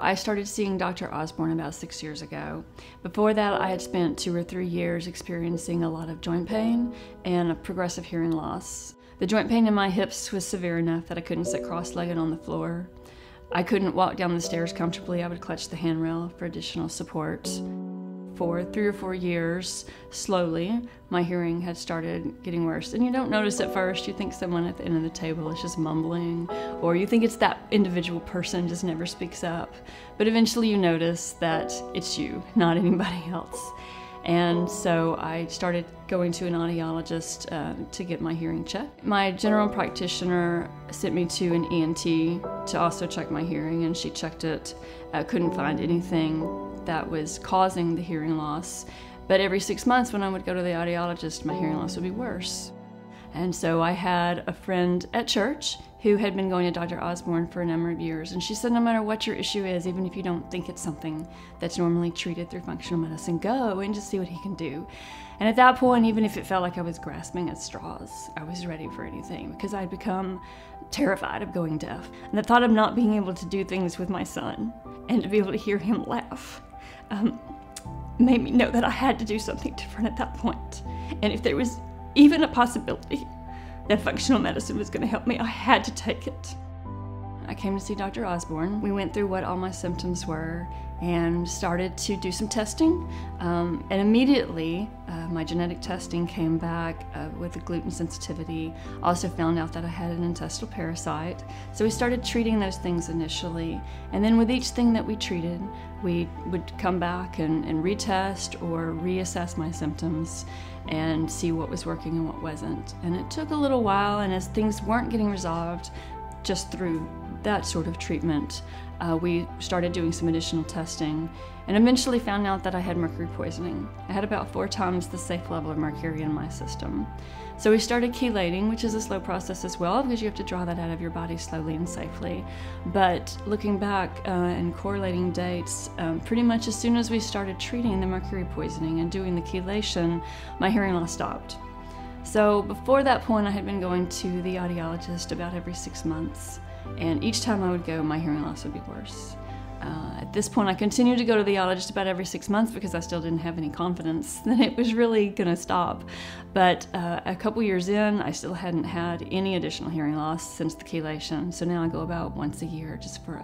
I started seeing Dr. Osborne about 6 years ago. Before that, I had spent 2 or 3 years experiencing a lot of joint pain and a progressive hearing loss. The joint pain in my hips was severe enough that I couldn't sit cross-legged on the floor. I couldn't walk down the stairs comfortably. I would clutch the handrail for additional support. For 3 or 4 years, slowly, my hearing had started getting worse. And you don't notice at first. You think someone at the end of the table is just mumbling, or you think it's that individual person just never speaks up. But eventually you notice that it's you, not anybody else. And so I started going to an audiologist to get my hearing checked. My general practitioner sent me to an ENT to also check my hearing, and she checked it, couldn't find anything that was causing the hearing loss. But every 6 months when I would go to the audiologist, my hearing loss would be worse. And so I had a friend at church who had been going to Dr. Osborne for a number of years, and she said, no matter what your issue is, even if you don't think it's something that's normally treated through functional medicine, go and just see what he can do. And at that point, even if it felt like I was grasping at straws, I was ready for anything, because I'd become terrified of going deaf. And the thought of not being able to do things with my son and to be able to hear him laugh made me know that I had to do something different at that point. And if there was even a possibility that functional medicine was going to help me, I had to take it. I came to see Dr. Osborne. We went through what all my symptoms were and started to do some testing. And immediately, my genetic testing came back with a gluten sensitivity. Also found out that I had an intestinal parasite. So we started treating those things initially. And then with each thing that we treated, we would come back and retest or reassess my symptoms and see what was working and what wasn't. And it took a little while, and as things weren't getting resolved just through that sort of treatment, we started doing some additional testing and eventually found out that I had mercury poisoning. I had about 4 times the safe level of mercury in my system. So we started chelating, which is a slow process as well, because you have to draw that out of your body slowly and safely. But looking back and correlating dates, pretty much as soon as we started treating the mercury poisoning and doing the chelation, my hearing loss stopped. So before that point, I had been going to the audiologist about every 6 months. And each time I would go, my hearing loss would be worse. At this point, I continued to go to the audiologist about every 6 months because I still didn't have any confidence that it was really going to stop. But a couple years in, I still hadn't had any additional hearing loss since the chelation. So now I go about once a year just for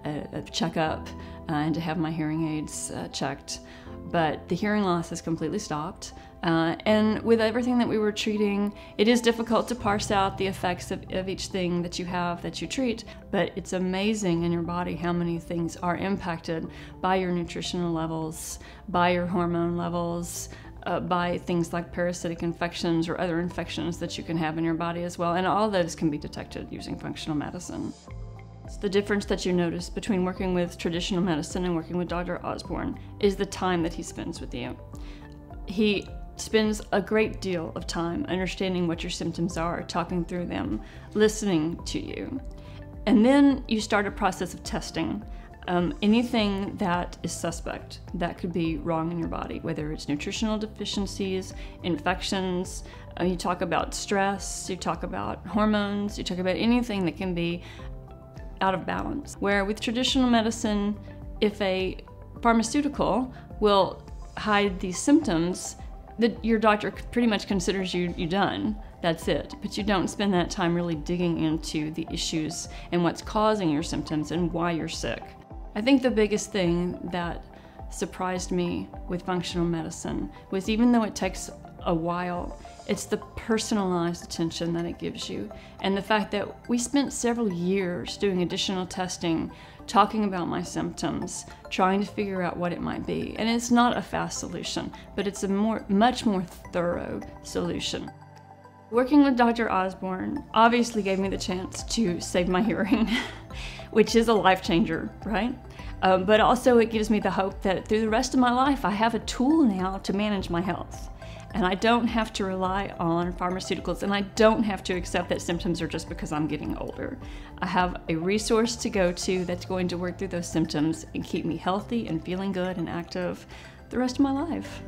a checkup and to have my hearing aids checked. But the hearing loss has completely stopped. And with everything that we were treating, it is difficult to parse out the effects of each thing that you have that you treat, but it's amazing in your body how many things are impacted by your nutritional levels, by your hormone levels, by things like parasitic infections or other infections that you can have in your body as well. And all those can be detected using functional medicine. So the difference that you notice between working with traditional medicine and working with Dr. Osborne is the time that he spends with you. He spends a great deal of time understanding what your symptoms are, talking through them, listening to you. And then you start a process of testing anything that is suspect that could be wrong in your body, whether it's nutritional deficiencies, infections, you talk about stress, you talk about hormones, you talk about anything that can be out of balance. Where with traditional medicine, if a pharmaceutical will hide these symptoms, your doctor pretty much considers you done. That's it. But you don't spend that time really digging into the issues and what's causing your symptoms and why you're sick. I think the biggest thing that surprised me with functional medicine was, even though it takes a while, it's the personalized attention that it gives you. And the fact that we spent several years doing additional testing, talking about my symptoms, trying to figure out what it might be. And it's not a fast solution, but it's a much more thorough solution. Working with Dr. Osborne obviously gave me the chance to save my hearing, which is a life changer, right? But also it gives me the hope that through the rest of my life, I have a tool now to manage my health. And I don't have to rely on pharmaceuticals, and I don't have to accept that symptoms are just because I'm getting older. I have a resource to go to that's going to work through those symptoms and keep me healthy and feeling good and active the rest of my life.